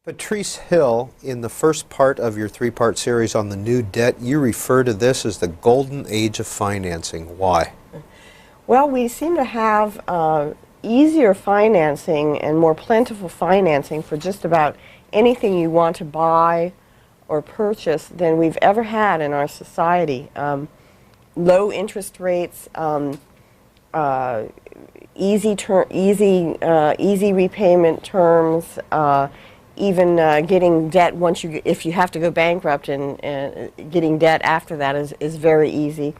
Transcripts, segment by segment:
Patrice Hill, in the first part of your three-part series on the new debt, you refer to this as the golden age of financing. Why? Well, we seem to have easier financing and more plentiful financing for just about anything you want to buy or purchase than we've ever had in our society. Low interest rates, easy repayment terms, even getting debt if you have to go bankrupt, and getting debt after that is very easy.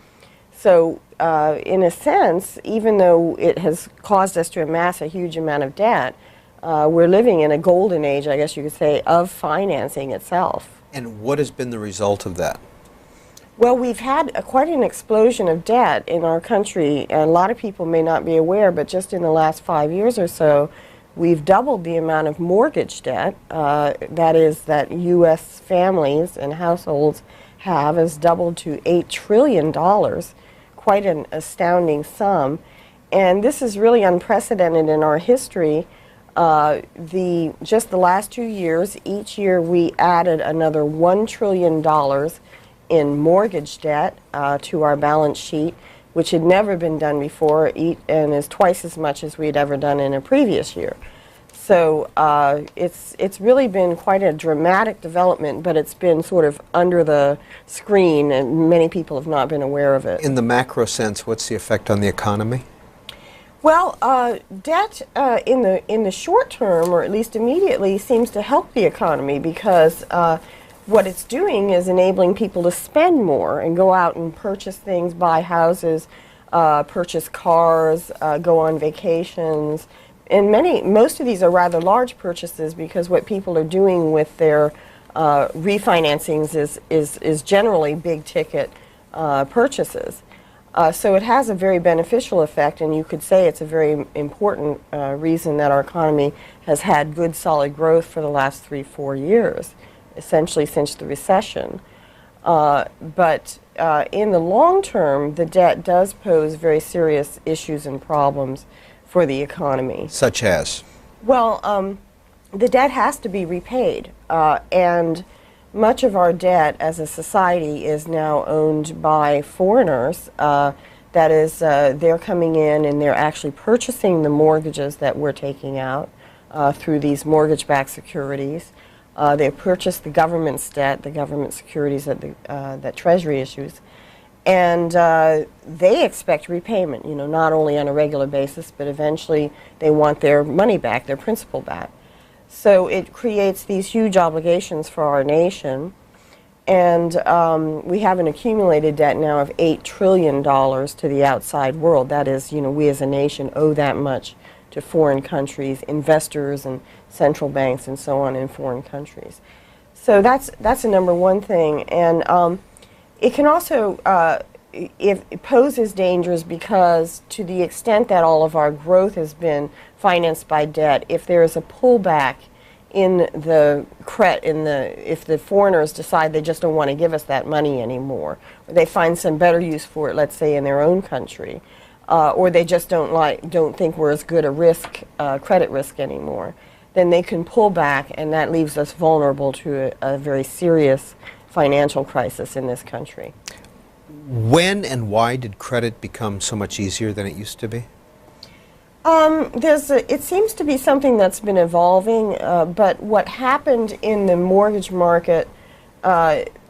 So in a sense, even though it has caused us to amass a huge amount of debt, we're living in a golden age, I guess you could say, of financing itself. And what has been the result of that? Well, we've had quite an explosion of debt in our country, and a lot of people may not be aware, but just in the last 5 years or so, we've doubled the amount of mortgage debt, that is, that U.S. families and households have, has doubled to $8 trillion, quite an astounding sum. And this is really unprecedented in our history. Just the last 2 years, each year we added another $1 trillion in mortgage debt to our balance sheet, which had never been done before, and is twice as much as we had ever done in a previous year. So it's really been quite a dramatic development, but it's been sort of under the screen, and many people have not been aware of it. In the macro sense, what's the effect on the economy? Well, debt in the short term, or at least immediately, seems to help the economy because what it's doing is enabling people to spend more and go out and purchase things, buy houses, purchase cars, go on vacations. And most of these are rather large purchases because what people are doing with their refinancings is generally big ticket purchases. So it has a very beneficial effect, and you could say it's a very important reason that our economy has had good solid growth for the last 3-4 years, essentially since the recession. But in the long term, the debt does pose very serious issues and problems for the economy. Such as? Well, the debt has to be repaid, and much of our debt as a society is now owned by foreigners. That is, they're coming in and they're actually purchasing the mortgages that we're taking out through these mortgage-backed securities. They purchase the government's debt, the government securities that Treasury issues, and they expect repayment, not only on a regular basis, but eventually they want their money back, their principal back. So it creates these huge obligations for our nation, and we have an accumulated debt now of $8 trillion to the outside world. That is, we as a nation owe that much to foreign countries, investors and central banks and so on in foreign countries. So that's a number one thing, and it can also it poses dangers because to the extent that all of our growth has been financed by debt, if there is a pullback if the foreigners decide they just don't want to give us that money anymore, or they find some better use for it, let's say in their own country, or they just don't think we're as good a credit risk anymore, then they can pull back, and that leaves us vulnerable to a very serious financial crisis in this country. When and why did credit become so much easier than it used to be? It seems to be something that's been evolving, but what happened in the mortgage market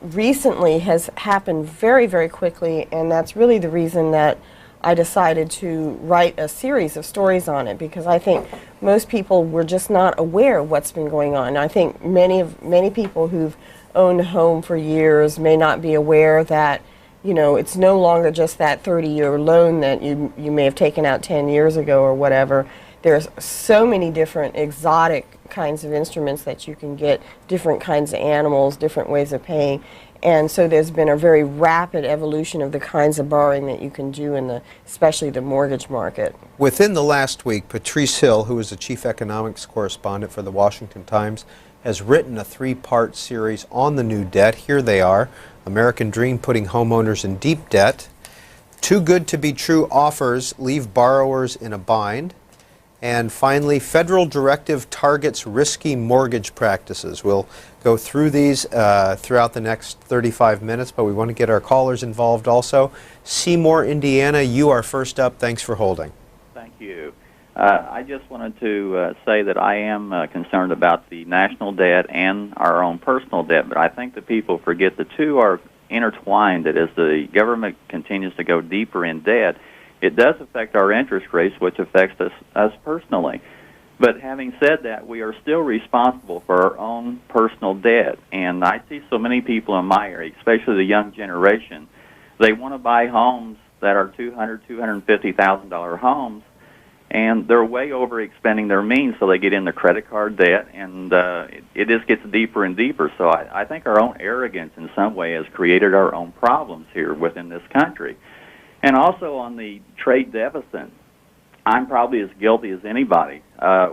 recently has happened very, very quickly, and that's really the reason that I decided to write a series of stories on it, because I think most people were just not aware of what's been going on. I think many people who've owned a home for years may not be aware that it's no longer just that 30-year loan that you may have taken out 10 years ago or whatever. There's so many different exotic kinds of instruments that you can get, different kinds of animals, different ways of paying. And so there's been a very rapid evolution of the kinds of borrowing that you can do especially the mortgage market. Within the last week, Patrice Hill, who is the chief economics correspondent for the Washington Times, has written a three-part series on the new debt. Here they are: American Dream putting homeowners in deep debt, Too Good to Be True offers leave borrowers in a bind, And finally, federal directive targets risky mortgage practices. We'll go through these throughout the next 35 minutes, but we want to get our callers involved also. Seymour, Indiana, you are first up. Thanks for holding. Thank you. I just wanted to say that I am concerned about the national debt and our own personal debt, but I think that people forget the two are intertwined, that as the government continues to go deeper in debt, it does affect our interest rates, which affects us personally. But having said that, we are still responsible for our own personal debt. And I see so many people in my area, especially the young generation, they want to buy homes that are $200,000, $250,000 homes, and they're way over expending their means, so they get into credit card debt, and it just gets deeper and deeper. So I think our own arrogance in some way has created our own problems here within this country. And also on the trade deficit, I'm probably as guilty as anybody.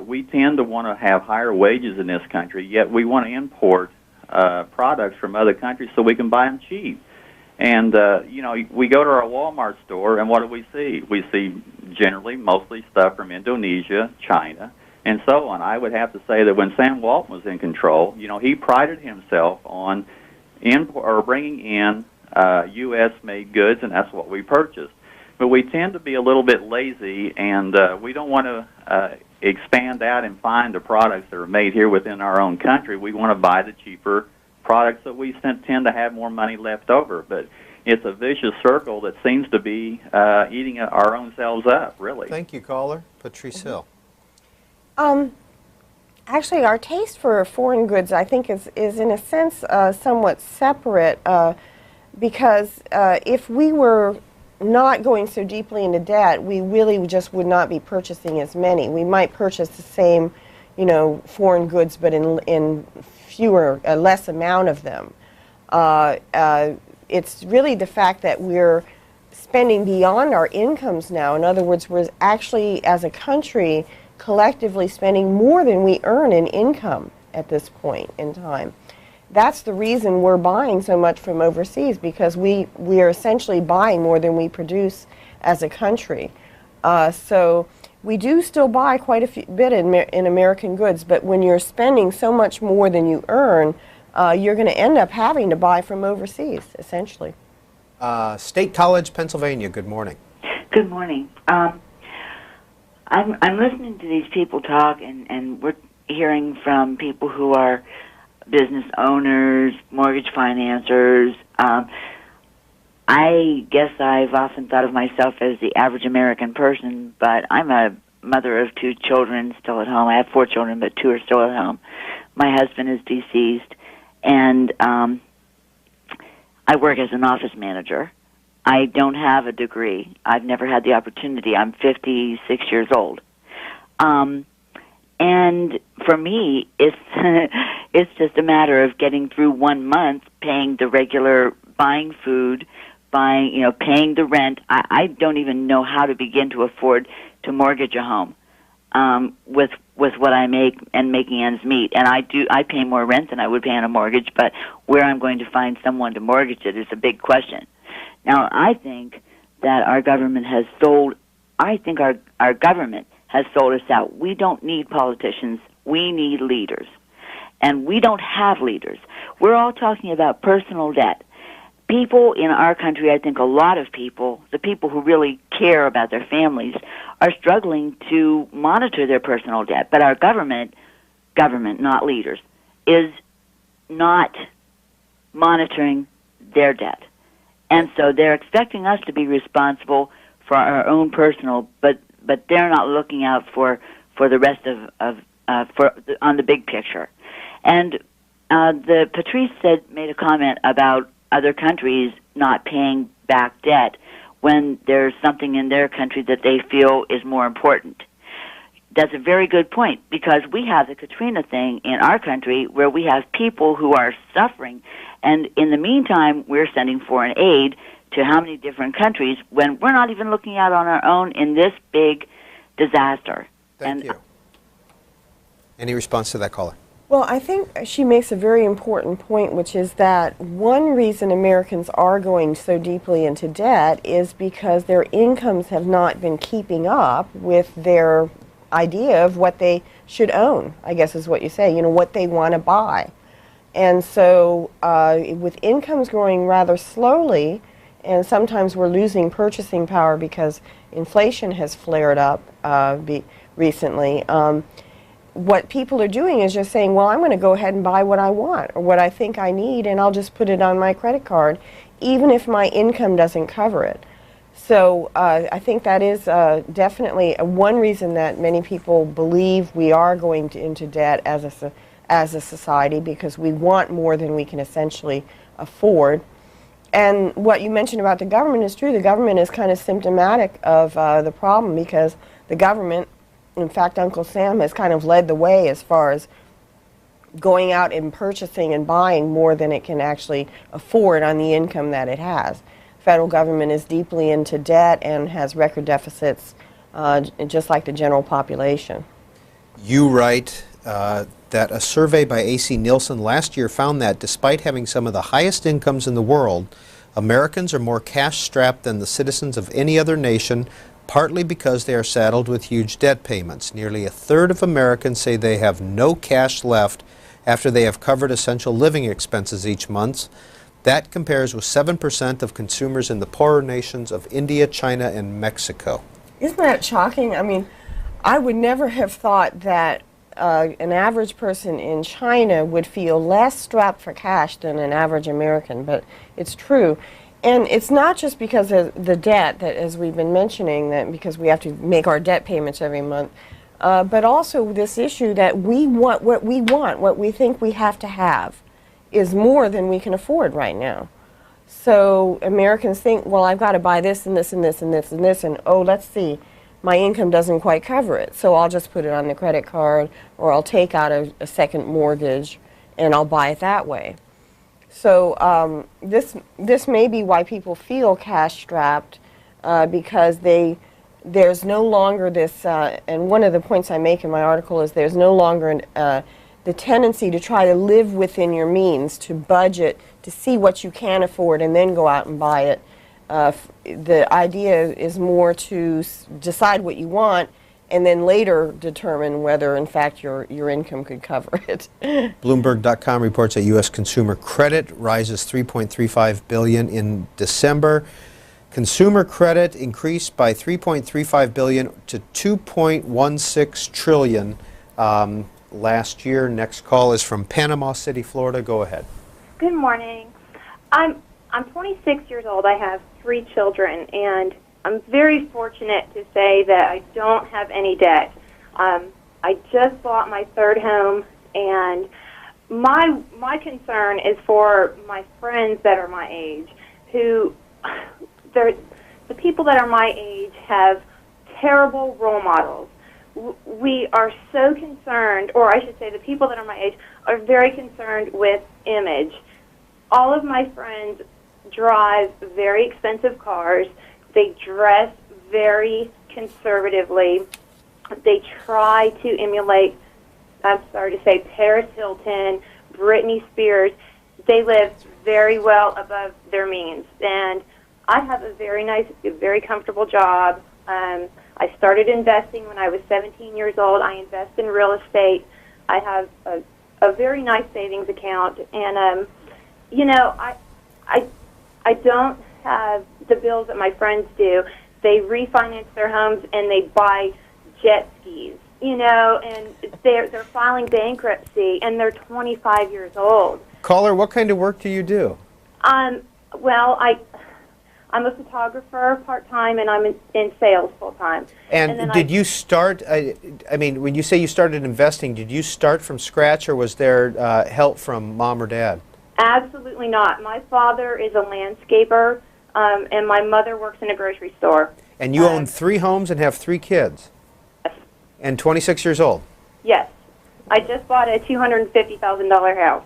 We tend to want to have higher wages in this country, yet we want to import products from other countries so we can buy them cheap. And, you know, we go to our Walmart store, and what do we see? We see generally mostly stuff from Indonesia, China, and so on. I would have to say that when Sam Walton was in control, you know, he prided himself on bringing in U.S.-made goods, and that's what we purchased. But we tend to be a little bit lazy, and we don't want to expand out and find the products that are made here within our own country. We want to buy the cheaper products that we tend to have more money left over. But it's a vicious circle that seems to be eating our own selves up, really. Thank you, caller. Patrice Hill. Actually, our taste for foreign goods, I think, is in a sense somewhat separate. Because if we were not going so deeply into debt, we really just would not be purchasing as many. We might purchase the same, you know, foreign goods, but in fewer, less amount of them. It's really the fact that we're spending beyond our incomes now. In other words, we're actually, as a country, collectively spending more than we earn in income at this point in time. That's the reason we're buying so much from overseas, because we are essentially buying more than we produce as a country. So we do still buy quite a bit in American goods, but when you're spending so much more than you earn, you're going to end up having to buy from overseas, essentially. State College, Pennsylvania, good morning. Good morning. I'm listening to these people talk, and we're hearing from people who are business owners, mortgage financiers. I guess I've often thought of myself as the average American person, but I'm a mother of 2 children still at home. I have 4 children, but 2 are still at home. My husband is deceased, and I work as an office manager. I don't have a degree. I've never had the opportunity. I'm 56 years old. And for me, it's it's just a matter of getting through 1 month, paying the regular, buying food, paying the rent. I don't even know how to begin to afford to mortgage a home with what I make and making ends meet. And I pay more rent than I would pay on a mortgage, but where I'm going to find someone to mortgage it is a big question. Now, I think that our government has sold. I think our government has sold us out. We don't need politicians. We need leaders. And we don't have leaders. We're all talking about personal debt. People in our country, I think a lot of people, the people who really care about their families, are struggling to monitor their personal debt. But our government, not leaders, is not monitoring their debt. And so they're expecting us to be responsible for our own personal, but they're not looking out for the rest on the big picture. And the Patrice made a comment about other countries not paying back debt when there's something in their country that they feel is more important. That's a very good point, because we have the Katrina thing in our country where we have people who are suffering, and in the meantime, we're sending foreign aid to how many different countries when we're not even looking out on our own in this big disaster. Thank you. Any response to that, caller? Well, I think she makes a very important point, which is that one reason Americans are going so deeply into debt is because their incomes have not been keeping up with their idea of what they should own, I guess is what you say, what they want to buy. And so with incomes growing rather slowly, and sometimes we're losing purchasing power because inflation has flared up recently, what people are doing is just saying, well, I'm going to go ahead and buy what I want or what I think I need, and I'll just put it on my credit card, even if my income doesn't cover it. So I think that is definitely one reason that many people believe we are going into debt as a society, because we want more than we can essentially afford. And what you mentioned about the government is true. The government is kind of symptomatic of the problem, because the government, in fact, Uncle Sam has kind of led the way as far as going out and purchasing and buying more than it can actually afford on the income that it has. Federal government is deeply into debt and has record deficits, just like the general population. You write that a survey by AC Nielsen last year found that despite having some of the highest incomes in the world, Americans are more cash-strapped than the citizens of any other nation, partly because they are saddled with huge debt payments. Nearly a third of Americans say they have no cash left after they have covered essential living expenses each month. That compares with 7% of consumers in the poorer nations of India, China, and Mexico. Isn't that shocking? I mean, I would never have thought that an average person in China would feel less strapped for cash than an average American, but it's true. And it's not just because of the debt, that, as we've been mentioning, that because we have to make our debt payments every month, but also this issue that we want, what we think we have to have, is more than we can afford right now. So Americans think, well, I've got to buy this and this and this and this and this, and oh, let's see, my income doesn't quite cover it, so I'll just put it on the credit card, or I'll take out a second mortgage and I'll buy it that way. So this may be why people feel cash strapped, because there's no longer this, and one of the points I make in my article is there's no longer the tendency to try to live within your means, to budget, to see what you can afford and then go out and buy it. The idea is more to decide what you want and then later determine whether, in fact, your income could cover it. Bloomberg.com reports that U.S. consumer credit rises $3.35 billion in December. Consumer credit increased by $3.35 billion to $2.16 trillion last year. Next call is from Panama City, Florida. Go ahead. Good morning. I'm 26 years old. I have 3 children, and I'm very fortunate to say that I don't have any debt. I just bought my 3rd home, and my concern is for my friends that are my age, who the people that are my age have terrible role models. We are so concerned, or I should say the people that are my age are very concerned with image. All of my friends drive very expensive cars. They dress very conservatively. They try to emulate, I'm sorry to say, Paris Hilton, Britney Spears. They live very well above their means. And I have a very nice, very comfortable job. I started investing when I was 17 years old. I invest in real estate. I have a very nice savings account. And, I don't have the bills that my friends do. They refinance their homes and they buy jet skis, and they're filing bankruptcy and they're 25 years old. Caller, what kind of work do you do? Well, I'm a photographer part-time, and I'm in sales full-time. And did you start, I mean, when you say you started investing, did you start from scratch, or was there help from mom or dad? Absolutely not. My father is a landscaper, and my mother works in a grocery store. And you own 3 homes and have 3 kids? Yes. And 26 years old? Yes. I just bought a $250,000 house.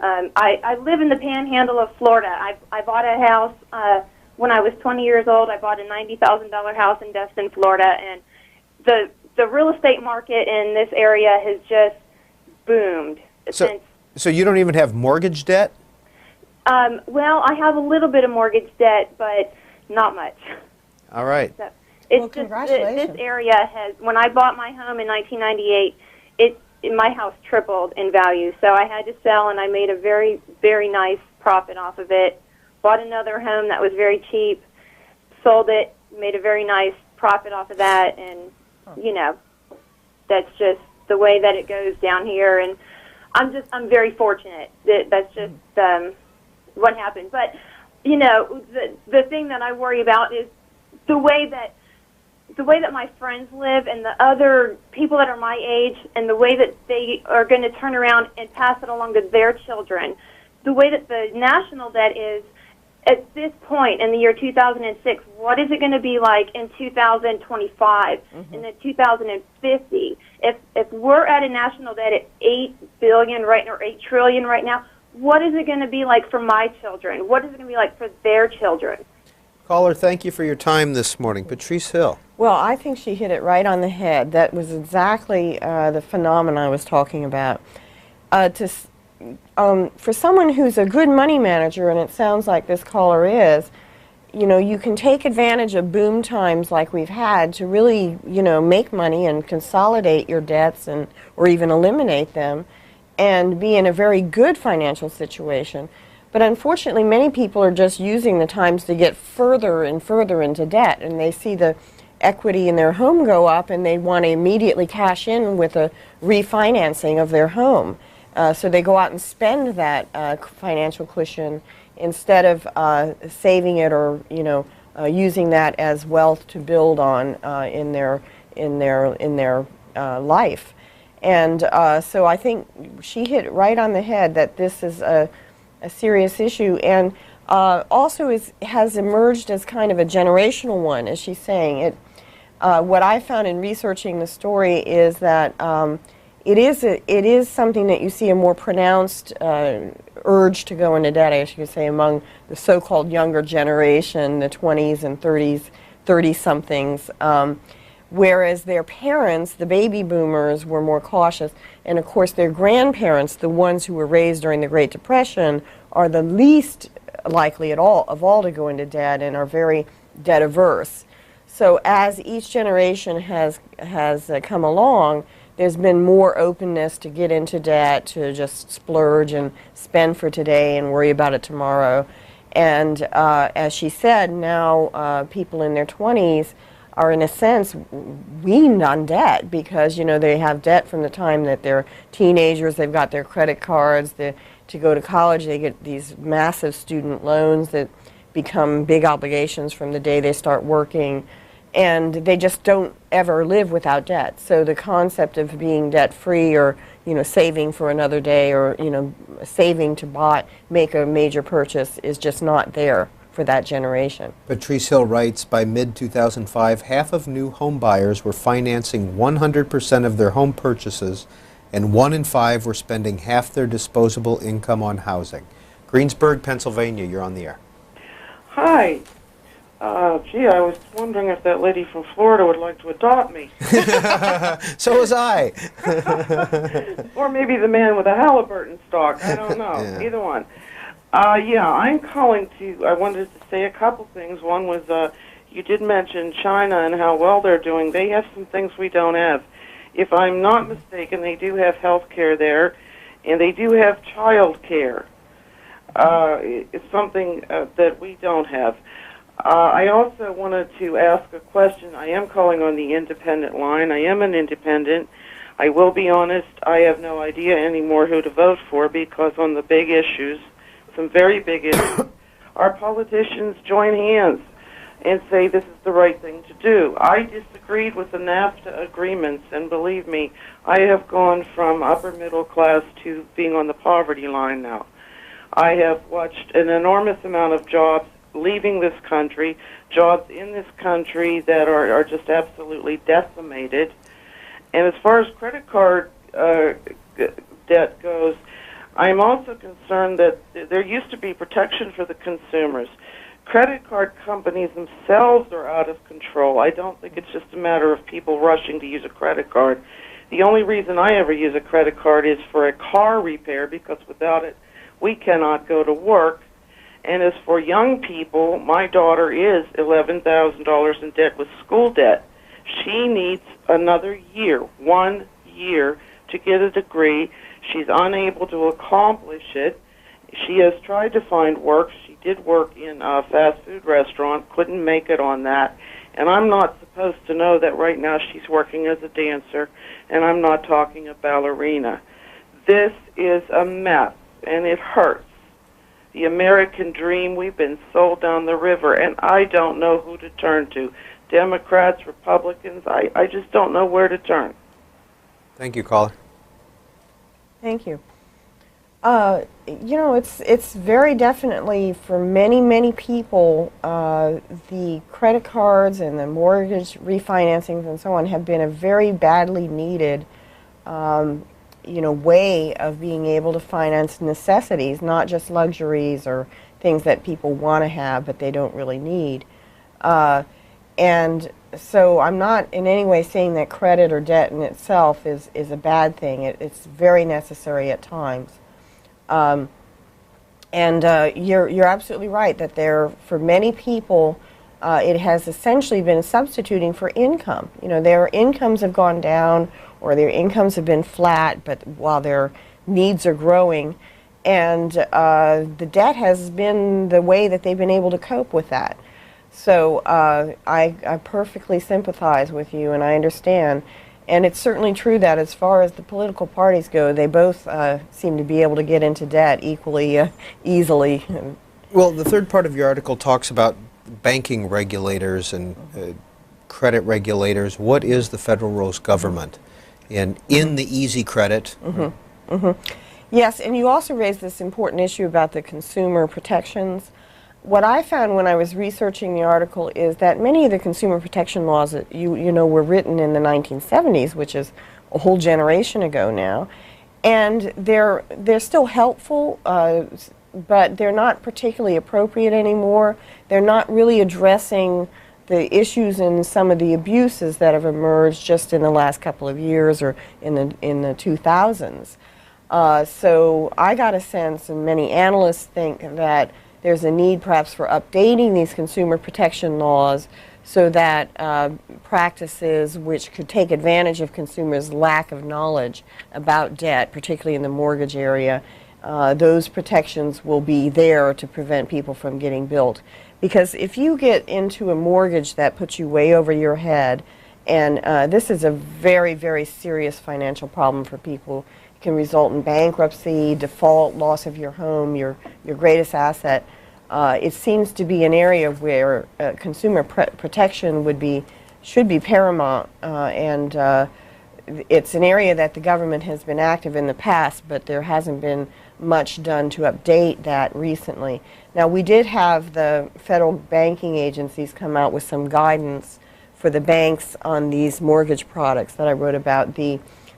I live in the panhandle of Florida. I bought a house when I was 20 years old. I bought a $90,000 house in Destin, Florida, and the real estate market in this area has just boomed. So you don't even have mortgage debt? Well, I have a little bit of mortgage debt, but not much. All right. So, Well, just congratulations. this area has. When I bought my home in 1998, my house tripled in value. So I had to sell, and I made a very, very nice profit off of it. Bought another home that was very cheap, sold it, made a very nice profit off of that, and that's just the way that it goes down here. And I'm very fortunate that that's just what happened. But the thing that I worry about is the way that my friends live and the other people that are my age, and the way that they are going to turn around and pass it along to their children. The way that the national debt is at this point in the year 2006, what is it going to be like in 2025 and then 2050? If we're at a national debt at $8 billion right now, or $8 trillion right now, what is it going to be like for my children? What is it going to be like for their children? Caller, thank you for your time this morning. Patrice Hill. Well, I think she hit it right on the head. That was exactly the phenomenon I was talking about. For someone who's a good money manager, and it sounds like this caller is, you can take advantage of boom times like we've had to really, make money and consolidate your debts or even eliminate them and be in a very good financial situation. But unfortunately, many people are just using the times to get further and further into debt, and they see the equity in their home go up, and they want to immediately cash in with a refinancing of their home. So they go out and spend that financial cushion instead of saving it or using that as wealth to build on in their life. And so I think she hit it right on the head that this is a serious issue, and also has emerged as kind of a generational one, as she's saying. What I found in researching the story is that it is something that you see a more pronounced urge to go into debt, I should say, among the so-called younger generation, the 20s and 30-somethings, whereas their parents, the baby boomers, were more cautious. And of course their grandparents, the ones who were raised during the Great Depression, are the least likely of all to go into debt and are very debt averse. So as each generation has come along, there's been more openness to get into debt, to just splurge and spend for today and worry about it tomorrow. And as she said, now people in their 20s are in a sense weaned on debt because they have debt from the time that they're teenagers. They've got their credit cards. To go to college, they get these massive student loans that become big obligations from the day they start working, and they just don't ever live without debt. So the concept of being debt-free, or saving for another day, or saving to make a major purchase, is just not there for that generation. Patrice Hill writes, by mid-2005, half of new home buyers were financing 100% of their home purchases, and 1 in 5 were spending half their disposable income on housing. Greensburg, Pennsylvania, you're on the air. Hi. Gee, I was wondering if that lady from Florida would like to adopt me. So was I. Or maybe the man with a Halliburton stock. I don't know. Yeah. Either one. I'm calling I wanted to say a couple things. One was, you did mention China and how well they're doing. They have some things we don't have. If I'm not mistaken, they do have health care there, and they do have child care. It's something that we don't have. I also wanted to ask a question. I am calling on the independent line. I am an independent. I will be honest, I have no idea anymore who to vote for, because on the big issues, some very big issues, our politicians join hands and say this is the right thing to do. I disagreed with the NAFTA agreements, and believe me, I have gone from upper middle class to being on the poverty line now. I have watched an enormous amount of jobs leaving this country, jobs in this country that are just absolutely decimated. And as far as credit card debt goes, I'm also concerned that there used to be protection for the consumers. Credit card companies themselves are out of control. I don't think it's just a matter of people rushing to use a credit card. The only reason I ever use a credit card is for a car repair, because without it, we cannot go to work. And as for young people, my daughter is $11,000 in debt with school debt. She needs another year, 1 year, to get a degree. She's unable to accomplish it. She has tried to find work. She did work in a fast food restaurant, couldn't make it on that. And I'm not supposed to know that right now she's working as a dancer, and I'm not talking a ballerina. This is a mess, and it hurts. The American dream, we've been sold down the river, and I don't know who to turn to. Democrats, Republicans, I just don't know where to turn. Thank you, caller. Thank you. You know, it's very definitely for many people, the credit cards and the mortgage refinancings and so on have been a very badly needed, you know, way of being able to finance necessities, not just luxuries or things that people want to have but they don't really need. And so I'm not in any way saying that credit or debt in itself is a bad thing. It's very necessary at times. You're absolutely right that for many people, it has essentially been substituting for income. You know, their incomes have gone down or their incomes have been flat, but while their needs are growing, and the debt has been the way that they've been able to cope with that. So I perfectly sympathize with you, and I understand. And it's certainly true that as far as the political parties go, they both seem to be able to get into debt equally easily. Well, the third part of your article talks about banking regulators and credit regulators. What is the federal role of government in the easy credit? Yes, and you also raised this important issue about the consumer protections. What I found when I was researching the article is that many of the consumer protection laws that you know were written in the 1970s, which is a whole generation ago now, and they're still helpful, but they're not particularly appropriate anymore. They're not really addressing the issues and some of the abuses that have emerged just in the last couple of years or in the 2000s. So I got a sense, and many analysts think that there's a need perhaps for updating these consumer protection laws so that practices which could take advantage of consumers' lack of knowledge about debt, particularly in the mortgage area, those protections will be there to prevent people from getting built. Because if you get into a mortgage that puts you way over your head, and this is a very, very serious financial problem for people, can result in bankruptcy, default, loss of your home, your greatest asset. It seems to be an area where consumer protection should be paramount, and it's an area that the government has been active in the past, but there hasn't been much done to update that recently. Now, we did have the federal banking agencies come out with some guidance for the banks on these mortgage products that I wrote about.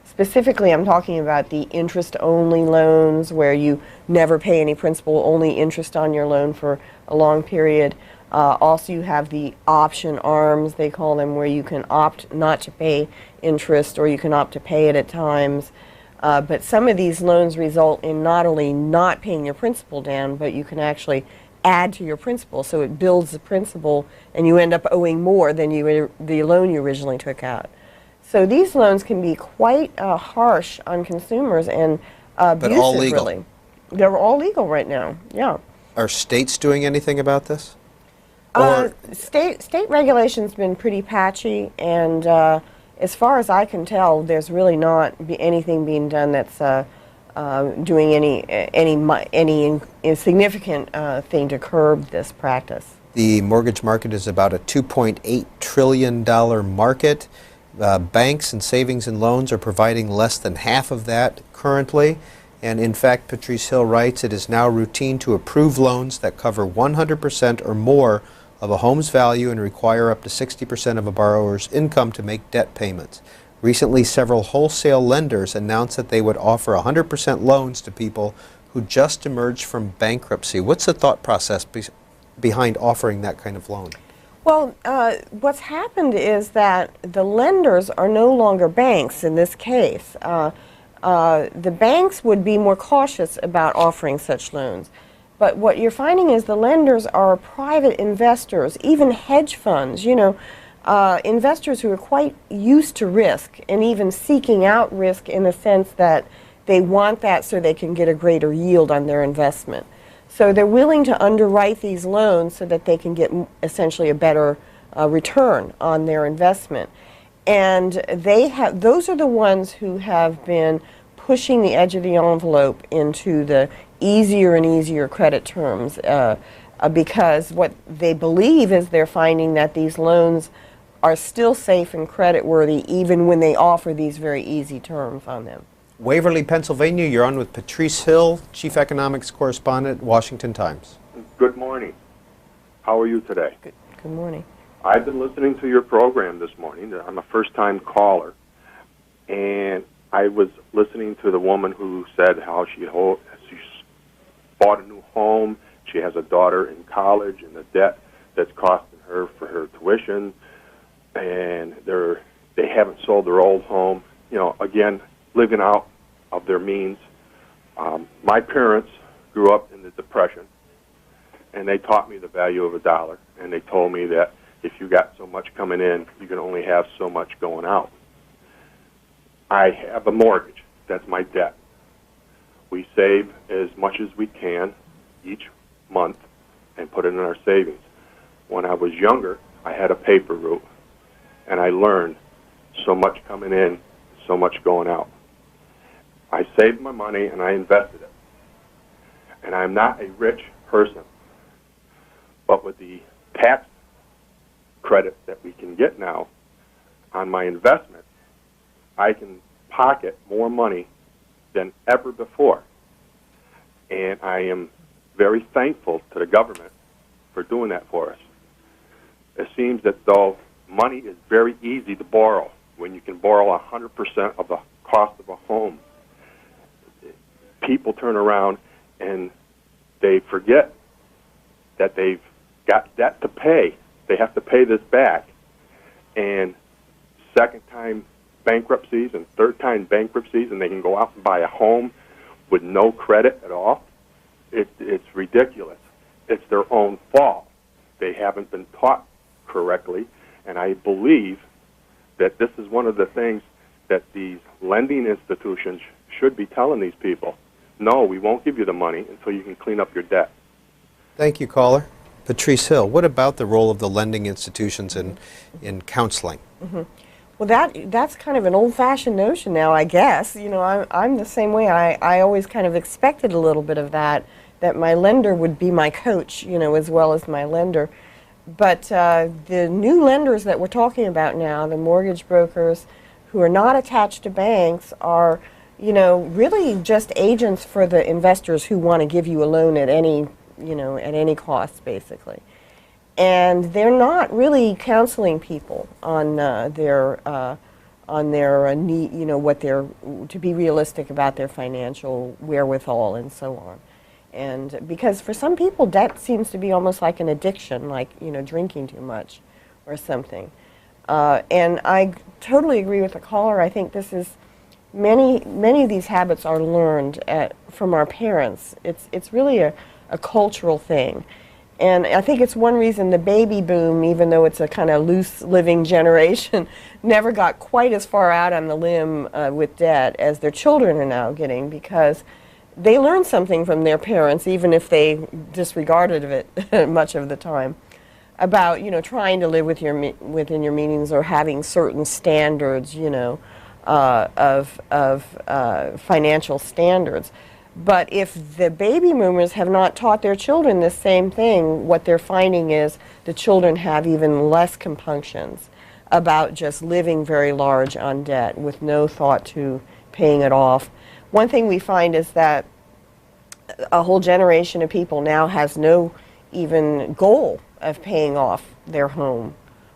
Specifically, I'm talking about the interest-only loans where you never pay any principal, only interest on your loan for a long period. Also, you have the option arms, they call them, where you can opt not to pay interest or you can opt to pay it at times. But some of these loans result in not only not paying your principal down, but you can actually add to your principal. So it builds the principal and you end up owing more than the loan you originally took out. So these loans can be quite harsh on consumers and abusive, but all legal. Really. They're all legal right now, yeah. Are states doing anything about this? State regulation's been pretty patchy, and as far as I can tell, there's really not anything being done that's doing any significant thing to curb this practice. The mortgage market is about a $2.8 trillion market. Banks and savings and loans are providing less than half of that currently. And in fact, Patrice Hill writes, it is now routine to approve loans that cover 100% or more of a home's value and require up to 60% of a borrower's income to make debt payments. Recently, several wholesale lenders announced that they would offer 100% loans to people who just emerged from bankruptcy. What's the thought process behind offering that kind of loan? Well, what's happened is that the lenders are no longer banks in this case. The banks would be more cautious about offering such loans. But what you're finding is the lenders are private investors, even hedge funds, you know, investors who are quite used to risk and even seeking out risk in the sense that they want that so they can get a greater yield on their investment. So they're willing to underwrite these loans so that they can get essentially a better return on their investment. And those are the ones who have been pushing the edge of the envelope into the easier and easier credit terms because what they believe is they're finding that these loans are still safe and creditworthy even when they offer these very easy terms on them. Waverly, Pennsylvania, you're on with Patrice Hill, Chief Economics Correspondent, Washington Times. Good morning. How are you today? Good morning. I've been listening to your program this morning. I'm a first-time caller, and I was listening to the woman who said how she bought a new home, she has a daughter in college, and the debt that's costing her for her tuition, and they haven't sold their old home. You know, again, living out of their means. My parents grew up in the Depression, and they taught me the value of a dollar, and they told me that if you got so much coming in, you can only have so much going out. I have a mortgage. That's my debt. We save as much as we can each month and put it in our savings. When I was younger, I had a paper route, and I learned so much coming in, so much going out. I saved my money and I invested it. And I'm not a rich person, but with the tax credits that we can get now on my investment, I can pocket more money than ever before. And I am very thankful to the government for doing that for us. It seems that though money is very easy to borrow, when you can borrow 100% of the cost of a home, people turn around and they forget that they've got debt to pay. They have to pay this back. And second-time bankruptcies and third-time bankruptcies, and they can go out and buy a home with no credit at all. It's ridiculous. It's their own fault. They haven't been taught correctly, and I believe that this is one of the things that these lending institutions should be telling these people. No, we won't give you the money until you can clean up your debt. Thank you, caller. Patrice Hill, what about the role of the lending institutions in counseling? Mm-hmm. Well, that's kind of an old-fashioned notion now, I guess. You know, I'm the same way. I always kind of expected a little bit of that my lender would be my coach, you know, as well as my lender. But the new lenders that we're talking about now, the mortgage brokers who are not attached to banks, are, you know, really just agents for the investors who want to give you a loan at any, you know, at any cost, basically. And they're not really counseling people on their need, you know, what they're, to be realistic about their financial wherewithal and so on. And because for some people, debt seems to be almost like an addiction, like, you know, drinking too much or something. And I totally agree with the caller. I think this is, many of these habits are learned from our parents. It's really a cultural thing. And I think it's one reason the baby boom, even though it's a kind of loose living generation, never got quite as far out on the limb with debt as their children are now getting, because they learned something from their parents, even if they disregarded it much of the time, about, you know, trying to live within your means or having certain standards, you know, of financial standards. But if the baby boomers have not taught their children the same thing, what they're finding is the children have even less compunctions about just living very large on debt with no thought to paying it off. One thing we find is that a whole generation of people now has no even goal of paying off their home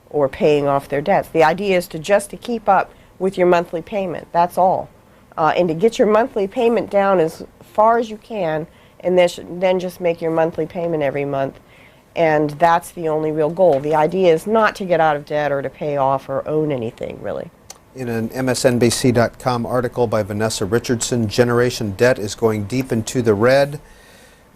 or paying off their debts. The idea is just to keep up with your monthly payment. That's all. And to get your monthly payment down as far as you can, and then just make your monthly payment every month. And that's the only real goal. The idea is not to get out of debt or to pay off or own anything, really. In an MSNBC.com article by Vanessa Richardson, generation debt is going deep into the red.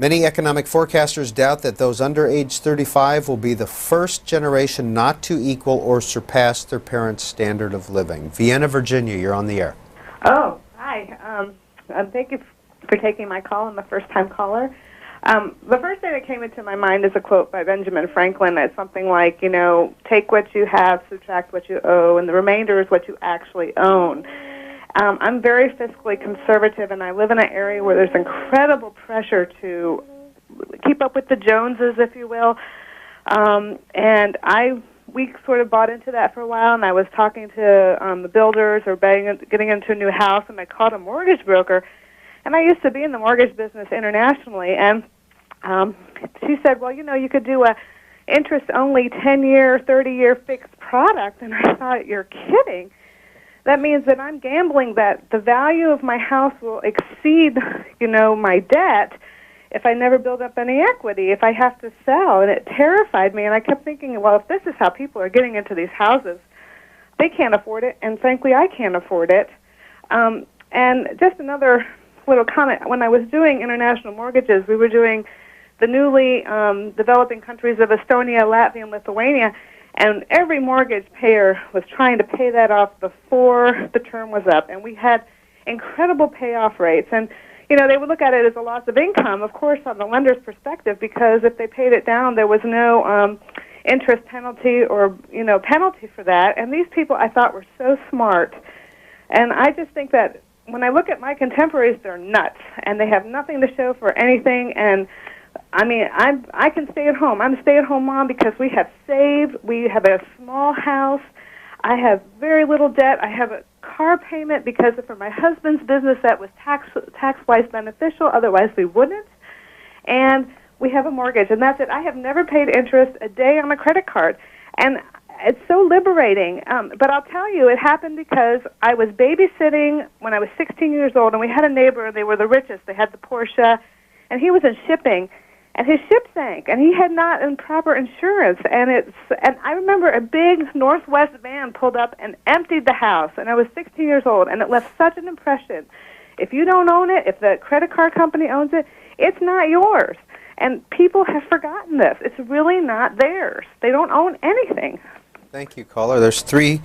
Many economic forecasters doubt that those under age 35 will be the first generation not to equal or surpass their parents' standard of living. Vienna, Virginia, you're on the air. Oh, hi. Thank you for taking my call. I'm a first-time caller. The first thing that came into my mind is a quote by Benjamin Franklin. It's something like, take what you have, subtract what you owe, and the remainder is what you actually own. I'm very fiscally conservative, and I live in an area where there's incredible pressure to keep up with the Joneses, if you will. And we sort of bought into that for a while, and I was talking to the builders or getting into a new house, and I called a mortgage broker. And I used to be in the mortgage business internationally, and she said, well, you could do a interest-only 10-year, 30-year fixed product. And I thought, you're kidding. That means that I'm gambling that the value of my house will exceed, my debt if I never build up any equity, if I have to sell. And it terrified me, and I kept thinking, well, if this is how people are getting into these houses, they can't afford it, and frankly, I can't afford it. And just another little comment. When I was doing international mortgages, we were doing the newly developing countries of Estonia, Latvia, and Lithuania, and every mortgage payer was trying to pay that off before the term was up, and we had incredible payoff rates. And, they would look at it as a loss of income, of course, on the lender's perspective, because if they paid it down, there was no interest penalty or, penalty for that. And these people, I thought, were so smart. And I just think that when I look at my contemporaries, they're nuts, and they have nothing to show for anything. And I mean, I can stay at home. I'm a stay-at-home mom because we have saved. We have a small house. I have very little debt. I have a car payment because for my husband's business that was tax-wise beneficial. Otherwise, we wouldn't. And we have a mortgage, and that's it. I have never paid interest a day on a credit card, and it's so liberating. But I'll tell you, it happened because I was babysitting when I was 16 years old, and we had a neighbor, and they were the richest. They had the Porsche, and he was in shipping, and his ship sank, and he had not proper insurance. And I remember a big Northwest van pulled up and emptied the house, and I was 16 years old, and it left such an impression. If you don't own it, if the credit card company owns it, it's not yours. And people have forgotten this. It's really not theirs. They don't own anything. Thank you, caller. There's 3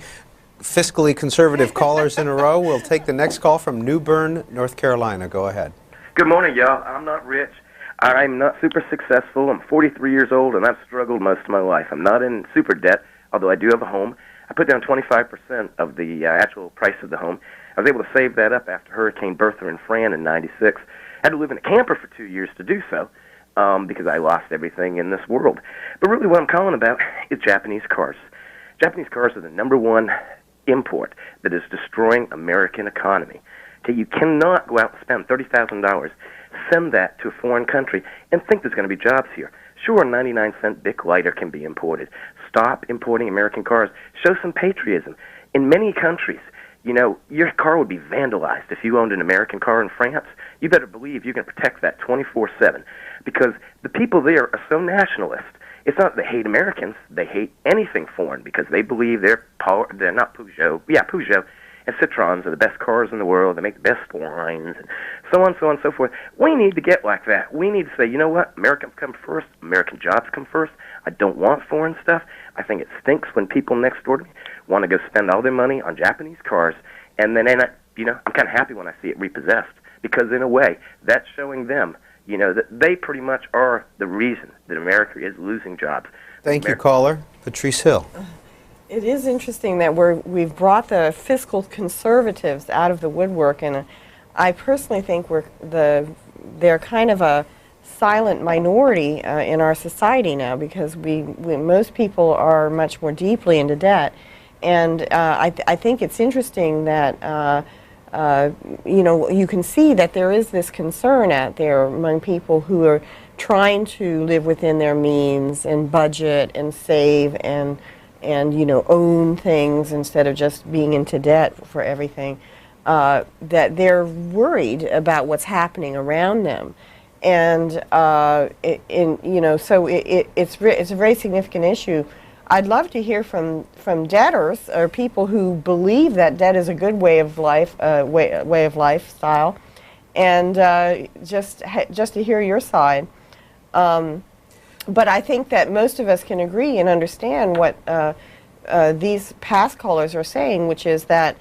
fiscally conservative callers in a row. We'll take the next call from New Bern, North Carolina. Go ahead. Good morning, y'all. I'm not rich. I'm not super successful. I'm 43 years old, and I've struggled most of my life. I'm not in super debt, although I do have a home. I put down 25% of the actual price of the home. I was able to save that up after Hurricane Bertha and Fran in '96. I had to live in a camper for 2 years to do so because I lost everything in this world. But really what I'm calling about is Japanese cars. Japanese cars are the #1 import that is destroying American economy. Okay, you cannot go out and spend $30,000, send that to a foreign country, and think there's going to be jobs here. Sure, a 99-cent Bic lighter can be imported. Stop importing American cars. Show some patriotism. In many countries, your car would be vandalized if you owned an American car in France. You better believe you're going to protect that 24/7 because the people there are so nationalist. It's not that they hate Americans. They hate anything foreign because they believe they're not Peugeot. Yeah, Peugeot and Citroens are the best cars in the world. They make the best wines and so on and so forth. We need to get like that. We need to say, you know what? Americans come first. American jobs come first. I don't want foreign stuff. I think it stinks when people next door to me want to go spend all their money on Japanese cars, and then I'm kind of happy when I see it repossessed because in a way that's showing them that they pretty much are the reason that America is losing jobs. Thank you, caller. Patrice Hill. It is interesting that we've brought the fiscal conservatives out of the woodwork, and I personally think they're kind of a silent minority in our society now because most people are much more deeply into debt, and I think it's interesting that you can see that there is this concern out there among people who are trying to live within their means and budget and save and own things instead of just being into debt for everything, that they're worried about what's happening around them. And so it's a very significant issue. I'd love to hear from debtors or people who believe that debt is a good way of life, way of lifestyle, and just to hear your side. But I think that most of us can agree and understand what these past callers are saying, which is that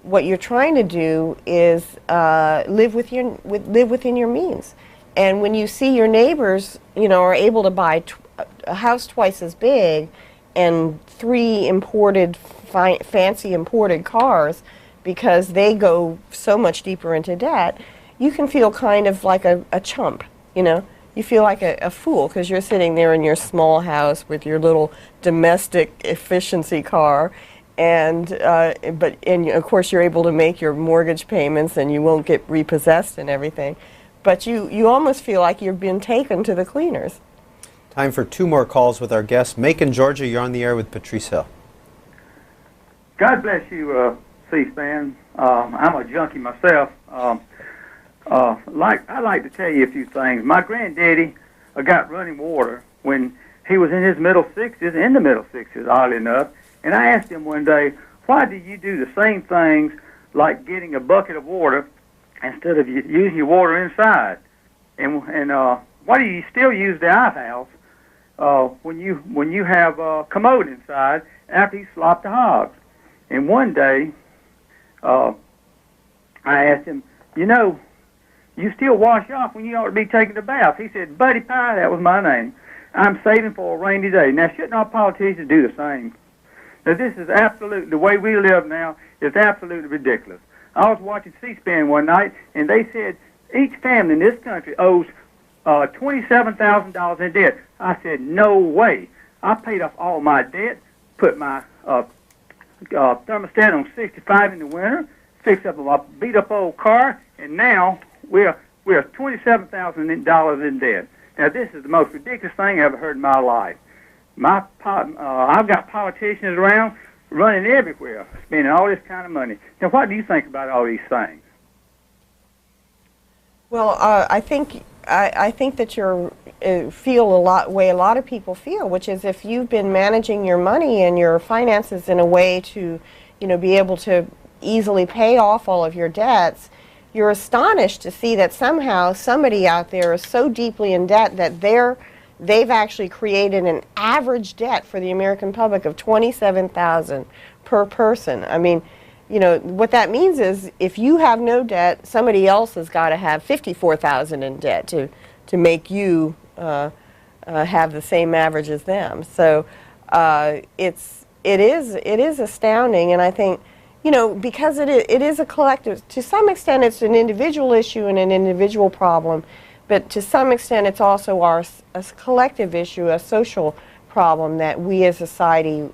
what you're trying to do is live within your means. And when you see your neighbors, you know, are able to buy a house twice as big and 3 imported fancy imported cars because they go so much deeper into debt, you can feel kind of like a chump, you know. You feel like a fool because you're sitting there in your small house with your little domestic efficiency car, and of course you're able to make your mortgage payments and you won't get repossessed and everything, but you almost feel like you've been taken to the cleaners. Time for 2 more calls with our guest. Macon, Georgia, you're on the air with Patrice Hill. God bless you, C-SPAN. I'm a junkie myself. I'd like to tell you a few things. My granddaddy got running water when he was in his middle 60s, oddly enough. And I asked him one day, why do you do the same things like getting a bucket of water instead of using your water inside? And why do you still use the outhouse when you have a commode inside after you slop the hogs? And one day, I asked him, you know, you still wash off when you ought to be taking a bath. He said, Buddy Pie, that was my name. I'm saving for a rainy day. Now, shouldn't our politicians do the same? Now, this is absolutely, the way we live now is absolutely ridiculous. I was watching C-SPAN one night, and they said each family in this country owes $27,000 in debt. I said, no way. I paid off all my debt, put my thermostat on 65 in the winter, fixed up a beat-up old car, and now we're $27,000 in debt. Now, this is the most ridiculous thing I ever heard in my life. I've got politicians around running everywhere, spending all this kind of money. Now, what do you think about all these things? Well, I think that you feel way a lot of people feel, which is if you've been managing your money and your finances in a way to, you know, be able to easily pay off all of your debts, you're astonished to see that somehow somebody out there is so deeply in debt that they've actually created an average debt for the American public of $27,000 per person. I mean, you know, what that means is if you have no debt, somebody else has got to have $54,000 in debt to make you have the same average as them. So it is astounding, and I think, you know, because it is a collective, to some extent it's an individual issue and an individual problem, but to some extent it's also a collective issue, a social problem that we as a society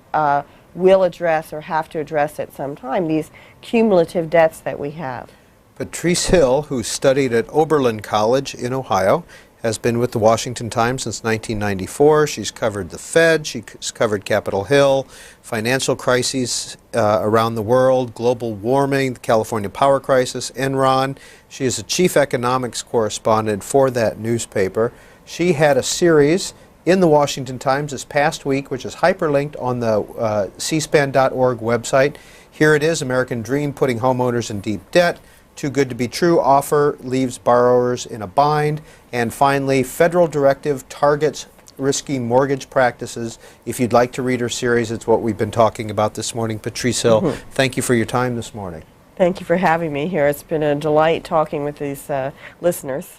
will address or have to address at some time, these cumulative debts that we have. Patrice Hill, who studied at Oberlin College in Ohio, has been with the Washington Times since 1994. She's covered the Fed, she's covered Capitol Hill, financial crises around the world, global warming, the California power crisis, Enron. She is a chief economics correspondent for that newspaper. She had a series in the Washington Times this past week, which is hyperlinked on the cspan.org website. Here it is, American Dream Putting Homeowners in Deep Debt. Too Good to Be True offer leaves borrowers in a bind. And finally, federal directive targets risky mortgage practices. If you'd like to read her series, it's what we've been talking about this morning. Patrice Hill, thank you for your time this morning. Thank you for having me here. It's been a delight talking with these listeners.